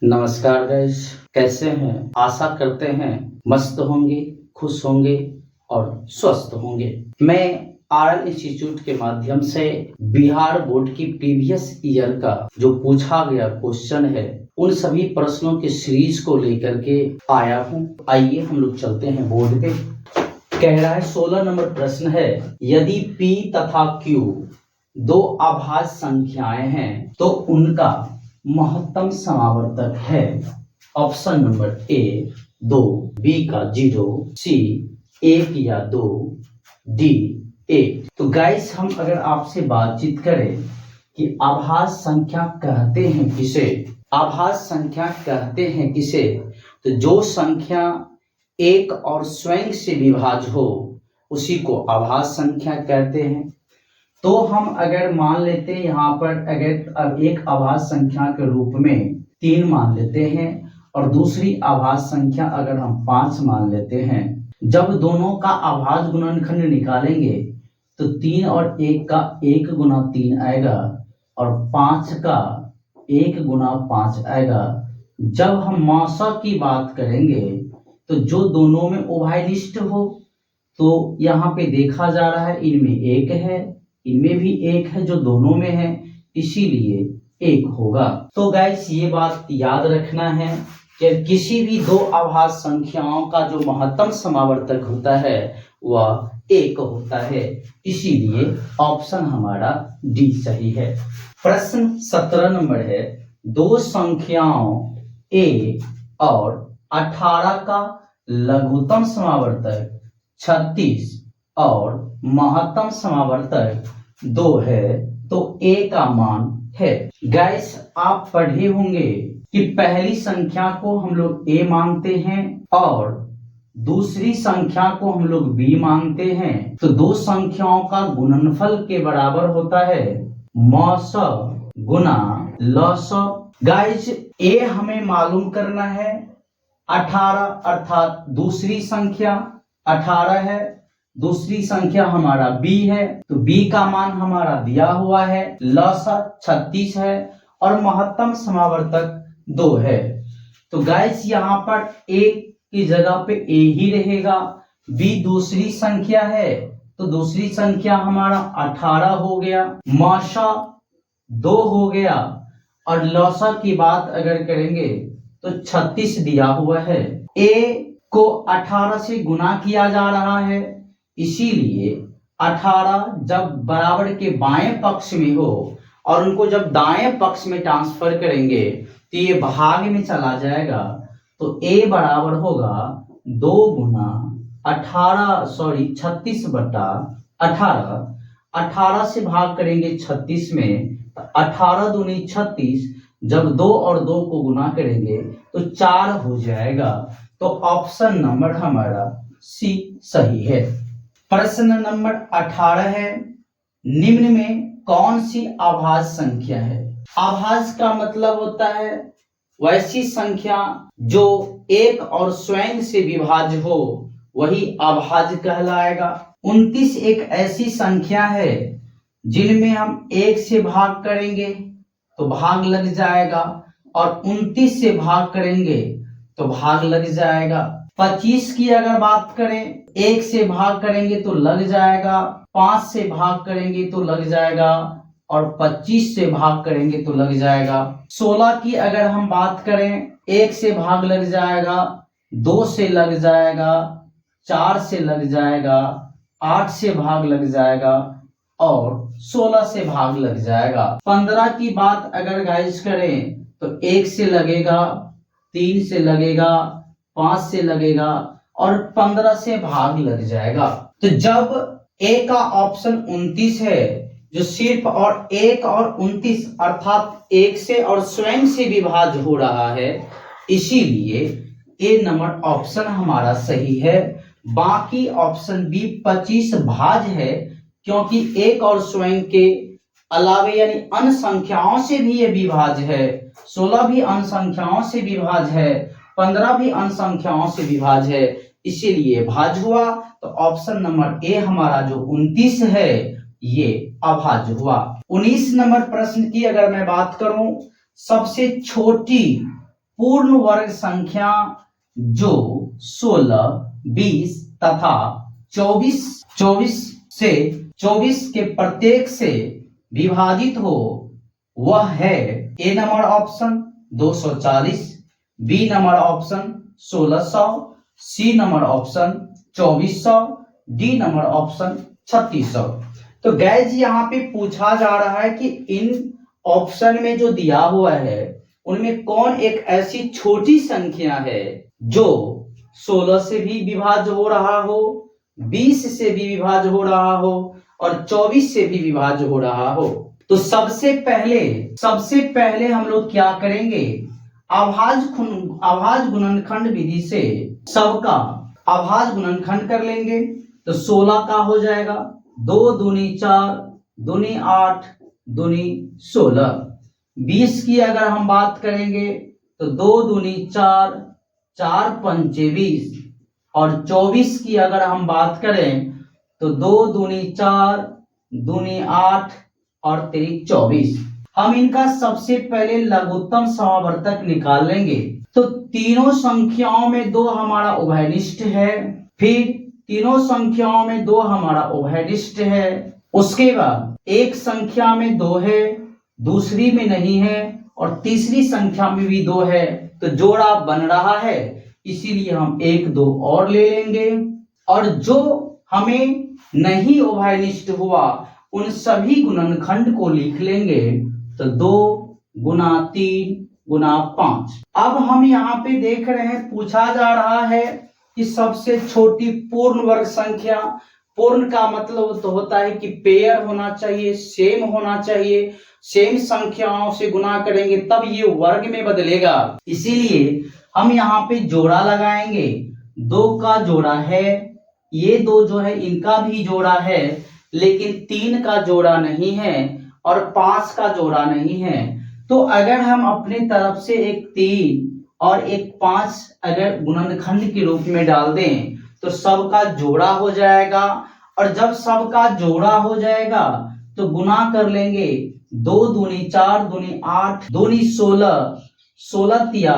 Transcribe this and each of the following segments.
नमस्कार गाइस, कैसे हैं? आशा करते हैं मस्त होंगे, खुश होंगे और स्वस्थ होंगे। मैं आरएल इंस्टीट्यूट के माध्यम से बिहार बोर्ड की प्रीवियस ईयर का जो पूछा गया क्वेश्चन है उन सभी प्रश्नों की सीरीज को लेकर के आया हूं। आइए हम लोग चलते हैं बोर्ड पे। कह रहा है 16 नंबर प्रश्न है, यदि P तथा Q दो अभाज्य संख्याएं हैं तो उनका महत्तम समावर्तक है। ऑप्शन नंबर ए 2, बी का 0, सी 1 या 2, डी 1। तो गाइस हम अगर आपसे बातचीत करें कि अभाज्य संख्या कहते हैं किसे, अभाज्य संख्या कहते हैं किसे, तो जो संख्या एक और स्वयं से विभाज्य हो उसी को अभाज्य संख्या कहते हैं। तो हम अगर मान लेते हैं यहाँ पर अगर एक अभाज्य संख्या के रूप में 3 मान लेते हैं और दूसरी अभाज्य संख्या अगर हम 5 मान लेते हैं, जब दोनों का अभाज्य गुणनखंड निकालेंगे तो 3 और 1 का 1 गुना 3 आएगा और 5 का 1 गुना 5 आएगा। जब हम मासा की बात करेंगे तो जो दोनों में उभयनिष्ठ हो, तो यहाँ पे देखा जा रहा है इनमें 1 है, इनमें भी 1 है, जो दोनों में है, इसीलिए 1 होगा। तो गाइस ये बात याद रखना है कि किसी भी दो अभाज्य संख्याओं का जो महत्तम समावर्तक होता है वह 1 होता है, इसीलिए ऑप्शन हमारा डी सही है। प्रश्न 17 नंबर है, दो संख्याओं a और 18 का लघुत्तम समावर्तक 36 और महत्तम समावर्तक 2 है तो a का मान है। गाइस आप पढ़े होंगे कि पहली संख्या को हम लोग a मानते हैं और दूसरी संख्या को हम लोग b मानते हैं, तो दो संख्याओं का गुणनफल के बराबर होता है मौस गुना लस। गाइस a हमें मालूम करना है 18, अर्थात दूसरी संख्या 18 है, दूसरी संख्या हमारा b है, तो b का मान हमारा दिया हुआ है, लस 36 है और महत्तम समावर्तक 2 है। तो गाइस यहाँ पर a की जगह पे a ही रहेगा, b दूसरी संख्या है तो दूसरी संख्या हमारा 18 हो गया, माशा 2 हो गया और लौसा की बात अगर करेंगे तो 36 दिया हुआ है। a को 18 से गुना किया जा रहा है, इसीलिए 18 जब बराबर के बाएं पक्ष में हो और उनको जब दाएं पक्ष में ट्रांसफर करेंगे तो ये भाग में चला जाएगा, तो a बराबर होगा 2 गुना 36 बटा 18। 18 से भाग करेंगे 36 में, 18 दूनी 36, जब 2 और 2 को गुना करेंगे तो 4 हो जाएगा। तो ऑप्शन नंबर हमारा सी सही है। प्रश्न नंबर 18 है, निम्न में कौन सी अभाज्य संख्या है? अभाज्य का मतलब होता है वैसी संख्या जो एक और स्वयं से विभाज्य हो, वही अभाज्य कहलाएगा। 29 एक ऐसी संख्या है जिनमें हम 1 से भाग करेंगे तो भाग लग जाएगा और 29 से भाग करेंगे तो भाग लग जाएगा। 25 की अगर बात करें, 1 से भाग करेंगे तो लग जाएगा, 5 से भाग करेंगे तो लग जाएगा और 25 से भाग करेंगे तो लग जाएगा। 16 की अगर हम बात करें, 1 से भाग लग जाएगा, 2 से लग जाएगा, 4 से लग जाएगा, 8 से भाग लग जाएगा और 16 से भाग लग जाएगा। 15 की बात अगर गाइस करें तो 1 से लगेगा, 3 से लगेगा, 5 से लगेगा और 15 से भाग लग जाएगा। तो जब a का ऑप्शन 29 है जो सिर्फ और 1 और 29 अर्थात 1 से और स्वयं से विभाज्य हो रहा है, इसीलिए ए नंबर ऑप्शन हमारा सही है। बाकी ऑप्शन बी 25 भाज्य है, क्योंकि 1 और स्वयं के अलावे यानी अन्य संख्याओं से भी ये विभाज्य है। 16 भी अन्य संख्याओं से विभाज्य है, 15 भी अन्य संख्याओं से विभाज्य है, इसीलिए भाज्य हुआ। तो ऑप्शन नंबर ए हमारा जो 29 है ये अभाज्य हुआ। 19 नंबर प्रश्न की अगर मैं बात करूं, सबसे छोटी पूर्ण वर्ग संख्या जो 16, 20 तथा 24 के प्रत्येक से विभाजित हो वह है A number option 240, B number option 1600, C number option 2400, D number option 3600। तो गाइस यहाँ पे पूछा जा रहा है कि इन ऑप्शन में जो दिया हुआ है उनमें कौन एक ऐसी छोटी संख्या है जो 16 से भी विभाज्य हो रहा हो, 20 से भी विभाज्य हो रहा हो और 24 से भी विभाज्य हो रहा हो। तो सबसे पहले हम लोग क्या करेंगे, अभाज्य गुणनखंड विधि से सबका अभाज्य गुणनखंड कर लेंगे। तो 16 का हो जाएगा 2 दूनी 4, दूनी 8, दूनी 16। 20 की अगर हम बात करेंगे तो 2 दूनी 4, 4 पंचे 20 और 24 की अगर हम बात करें तो 2 दूनी 4, दूनी 8 और 3 24। हम इनका सबसे पहले लघुत्तम समावर्तक निकाल लेंगे। तो तीनों संख्याओं में 2 हमारा उभयनिष्ठ है, फिर तीनों संख्याओं में 2 हमारा उभयनिष्ठ है, उसके बाद एक संख्या में 2 है, दूसरी में नहीं है और तीसरी संख्या में भी 2 है। तो जोड़ा बन रहा है, इसीलिए हम 1 2 और ले लेंगे और जो हमें नहीं उभयनिष्ठ हुआ उन सभी गुणनखंड को लिख लेंगे। तो 2 गुना 3 गुना 5। अब हम यहाँ पे देख रहे हैं पूछा जा रहा है कि सबसे छोटी पूर्ण वर्ग संख्या, पूर्ण का मतलब तो होता है कि पेयर होना चाहिए, सेम होना चाहिए, सेम संख्याओं से गुना करेंगे तब ये वर्ग में बदलेगा। इसीलिए हम यहाँ पे जोड़ा लगाएंगे। 2 का जोड़ा है, ये 2 जो है इनका भी जोड़ा है, लेकिन 3 का जोड़ा नहीं है और 5 का जोड़ा नहीं है। तो अगर हम अपने तरफ से एक 3 और एक 5 अगर गुणनखंड के रूप में डाल दें तो सबका जोड़ा हो जाएगा और जब सबका जोड़ा हो जाएगा तो गुना कर लेंगे। 2 दूनी 4, दूनी 8, दूनी 16, 16 तिया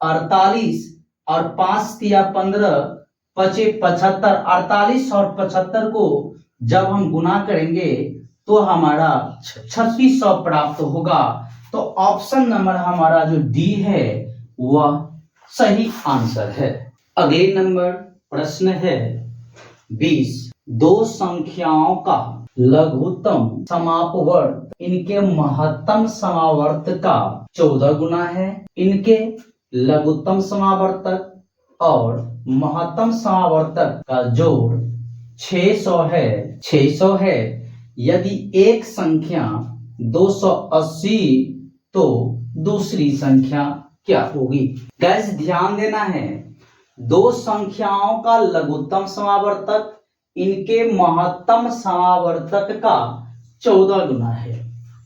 48 और 5 तिया 15, 75। 48 और 75 को जब हम गुना करेंगे तो हमारा 3600 प्राप्त होगा। तो ऑप्शन नंबर हमारा जो डी है वह सही आंसर है। अगले नंबर प्रश्न है 20। 2 संख्याओं का लघुत्तम समापवर्त इनके महत्तम समावर्त का 14 गुना है। इनके लघुत्तम समावर्तक और महत्तम समावर्तक का जोड़ 600 है। यदि एक संख्या 280 तो दूसरी संख्या क्या होगी। गाइस ध्यान देना है, 2 संख्याओं का लघुत्तम समावर्तक इनके महत्तम समावर्तक का 14 गुना है।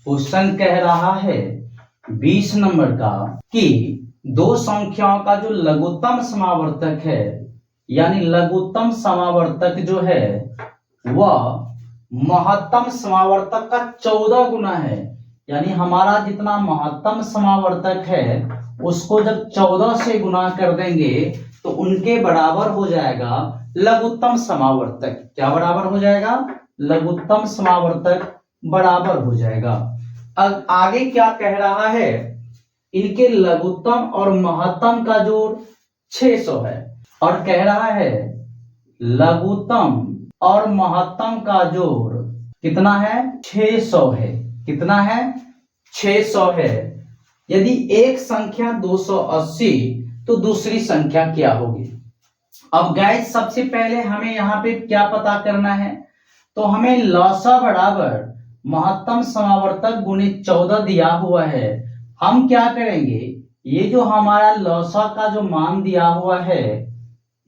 क्वेश्चन कह रहा है 20 नंबर का कि 2 संख्याओं का जो लघुत्तम समावर्तक है यानी लघुत्तम समावर्तक जो है वह महत्तम समावर्तक का 14 गुना है। यानी हमारा जितना महत्तम समावर्तक है उसको जब 14 से गुना कर देंगे तो उनके बराबर हो जाएगा लघुत्तम समावर्तक। क्या बराबर हो जाएगा? लघुत्तम समावर्तक बराबर हो जाएगा। अब आगे क्या कह रहा है, इनके लघुत्तम और महत्तम का जोड़ 600 है और कह रहा है लघुत्तम और महत्तम का जोड़ कितना है? 600 है। कितना है? 600 है। यदि एक संख्या 280 तो दूसरी संख्या क्या होगी। अब गाइस सबसे पहले हमें यहाँ पे क्या पता करना है, तो हमें लौसा बराबर महत्तम समावर्तक गुणे 14 दिया हुआ है। हम क्या करेंगे, ये जो हमारा लौसा का जो मान दिया हुआ है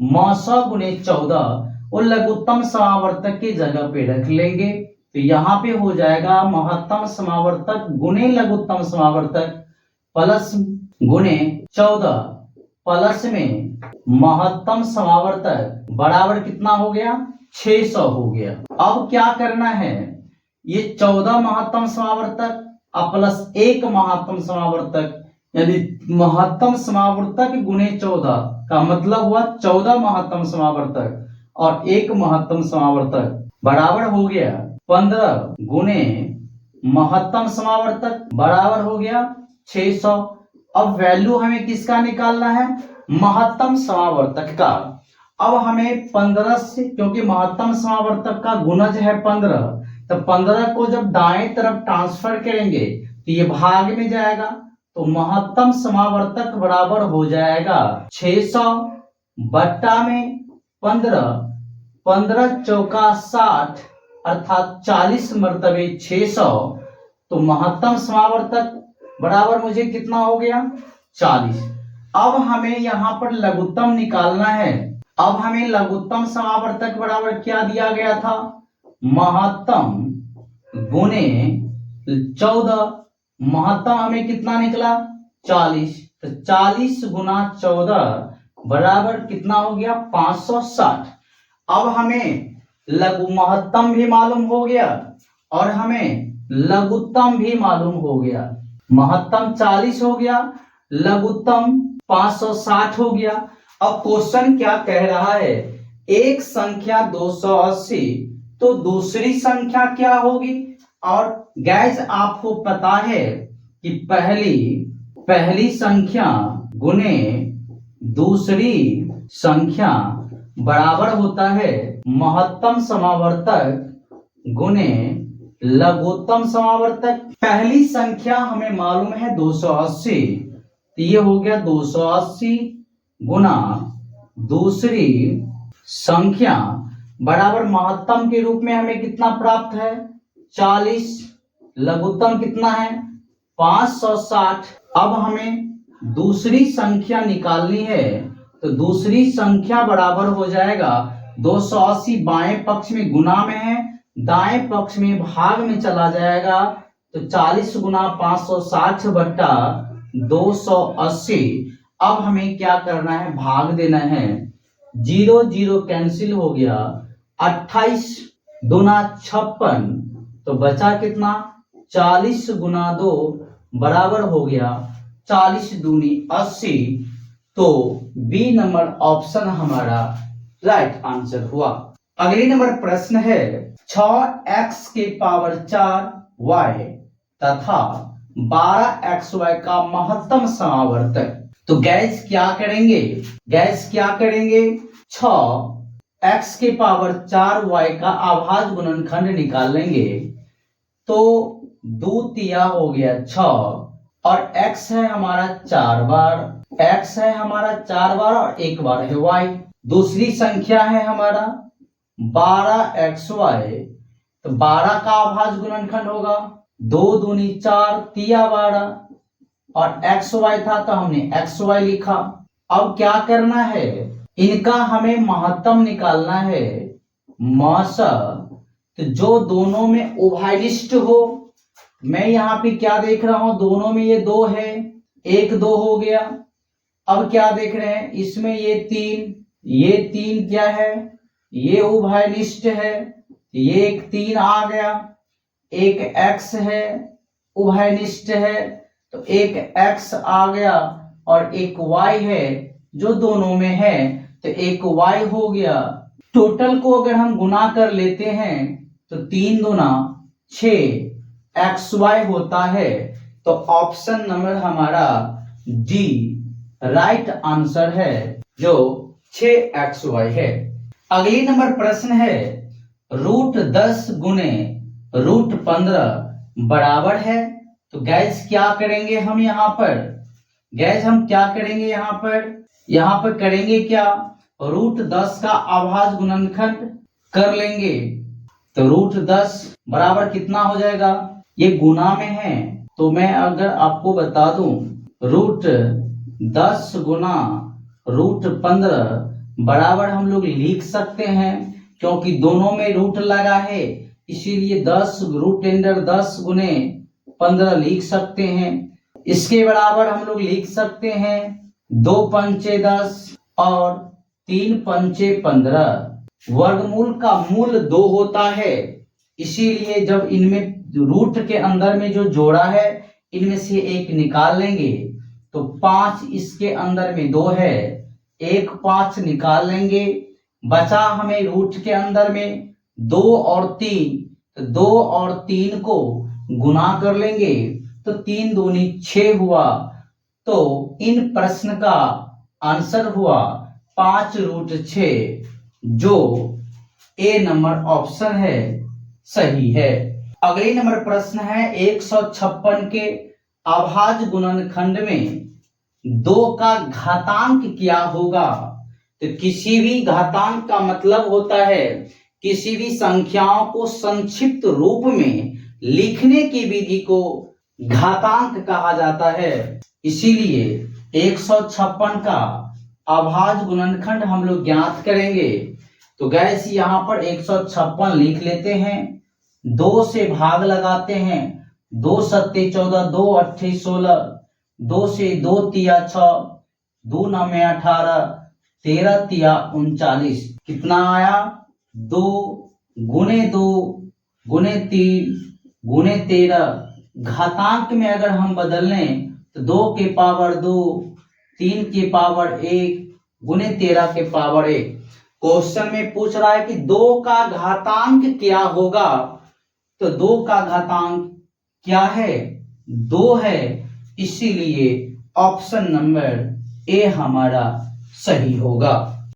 मौसा गुणे 14 वो लघुत्तम समावर्तक की जगह पे रख लेंगे। तो यहाँ पे हो जाएगा महत्तम समावर्तक गुणे लघुत्तम समावर्तक प्लस गुणे 14 प्लस में महत्तम समावर्तक बराबर कितना हो गया? 600 हो गया। अब क्या करना है, ये 14 महत्तम समावर्तक और प्लस 1 महत्तम समावर्तक यानी महत्तम समावर्तक गुणे 14 का मतलब हुआ 14 महत्तम समावर्तक और 1 महत्तम समावर्तक बराबर हो गया 15 गुणे महत्तम समावर्तक बराबर हो गया 600। अब वैल्यू हमें किसका निकालना है? महत्तम समावर्तक का। अब हमें 15 से, क्योंकि महत्तम समावर्तक का गुणज है 15, तो 15 को जब दाएं तरफ ट्रांसफर करेंगे तो ये भाग में जाएगा, तो महत्तम समावर्तक बराबर हो जाएगा 600 बट्टा में 15, 15 चौका 60 अर्थात 40 मर्तबे 600। तो महत्तम समावर्तक बराबर मुझे कितना हो गया? 40। अब हमें यहाँ पर लघुत्तम निकालना है। अब हमें लघुत्तम समावर्तक बराबर क्या दिया गया था? महत्तम गुणे 14। महत्तम हमें कितना निकला? 40। तो 40 गुना 14 बराबर कितना हो गया? 560। अब हमें लघु महत्तम भी मालूम हो गया और हमें लघुत्तम भी मालूम हो गया। महत्तम 40 हो गया, लघुत्तम 560 हो गया। अब क्वेश्चन क्या कह रहा है? एक संख्या 280 तो दूसरी संख्या क्या होगी? और गाइस आपको पता है कि पहली संख्या गुने दूसरी संख्या बराबर होता है महत्तम समावर्तक गुने लघुत्तम समावर्तक। पहली संख्या हमें मालूम है 280, तो ये हो गया 280 गुना दूसरी संख्या बराबर महत्तम के रूप में हमें कितना प्राप्त है? 40। लघुत्तम कितना है? 560। अब हमें दूसरी संख्या निकालनी है, तो दूसरी संख्या बराबर हो जाएगा 280 बाएं पक्ष में गुना में है, दाएं पक्ष में भाग में चला जाएगा, तो 40 गुना 560 बट्टा 280। अब हमें क्या करना है? भाग देना है। 0 0 कैंसिल हो गया, 28 दूना 56, तो बचा कितना? 40 गुना 2 बराबर हो गया 40 दूनी 80। तो बी नंबर ऑप्शन हमारा राइट आंसर हुआ। अगली नंबर प्रश्न है 6x के पावर 4y तथा 12xy का महत्तम समावर्तक। तो गैस क्या करेंगे? 6x के पावर 4y का अभाज्य गुणनखंड निकाल लेंगे, तो 2 तिया हो गया 6 और x है हमारा 4 बार, x है हमारा 4 बार और 1 बार है y। दूसरी संख्या है हमारा 12xy, तो 12 का अभाज्य गुणनखंड होगा 2 दूनी 4 तिया 12 और xy था तो हमने xy लिखा। अब क्या करना है? इनका हमें महत्तम निकालना है। मासा तो जो दोनों में उभयनिष्ठ हो, मैं यहाँ पे क्या देख रहा हूं? दोनों में ये 2 है, 1 2 हो गया। अब क्या देख रहे हैं? इसमें ये 3 क्या है? ये उभयनिष्ठ है, ये एक 3 आ गया, एक x है उभयनिष्ठ है, तो एक x आ गया और एक y है जो दोनों में है, तो एक y हो गया। टोटल को अगर हम गुना कर लेते हैं तो 3 दूना 6xy होता है। तो ऑप्शन नंबर हमारा डी राइट आंसर है, जो 6xy है। अगली नंबर प्रश्न है √10 गुने √15 बराबर है। तो गैस क्या करेंगे हम यहाँ पर? यहाँ पर करेंगे क्या? √10 का अभाज्य गुणनखंड कर लेंगे, तो √10 बराबर कितना हो जाएगा? ये गुना में है, तो मैं अगर आपको बता दूं √10 गुना √15 बराबर हम लोग लिख सकते हैं, क्योंकि दोनों में रूट लगा है, इसीलिए 10 √10 गुने 15 लिख सकते हैं। इसके बराबर हम लोग लिख सकते हैं 2 पंचे 10 और 3 पंचे 15। वर्गमूल का मूल 2 होता है, इसीलिए जब इनमें रूट के अंदर में जो जोड़ा है इनमें से एक निकाल लेंगे तो 5 इसके अंदर में 2 है, एक 5 निकाल लेंगे, बचा हमें रूट के अंदर में 2 और 3, तो 2 और 3 को गुना कर लेंगे तो 3 दूनी 6 हुआ। तो इन प्रश्न का आंसर हुआ 5√6, जो ए नंबर ऑप्शन है सही है। अगले नंबर प्रश्न है 156 के अभाज्य गुणनखंड में 2 का घातांक क्या होगा। तो किसी भी घातांक का मतलब होता है किसी भी संख्याओं को संक्षिप्त रूप में लिखने की विधि को घातांक कहा जाता है। इसीलिए 156 का अभाज्य गुणनखंड हम लोग ज्ञात करेंगे। तो गैस यहाँ पर 156 लिख लेते हैं, 2 से भाग लगाते हैं, 2 सत्ते 14, 2 अट्ठे 16, 2 से 2 तिया 6, 2 नवे 18, 13 तिया 39, कितना आया 2 गुने 2 गुने 3 गुने 13। घातांक में अगर हम बदल लें तो 2 के पावर 2, 3 के पावर 1 गुने 13 के पावर 1। क्वेश्चन में पूछ रहा है कि 2 का घातांक क्या होगा। तो 2 का घातांक क्या है 2 है, इसीलिए ऑप्शन नंबर ए हमारा सही होगा।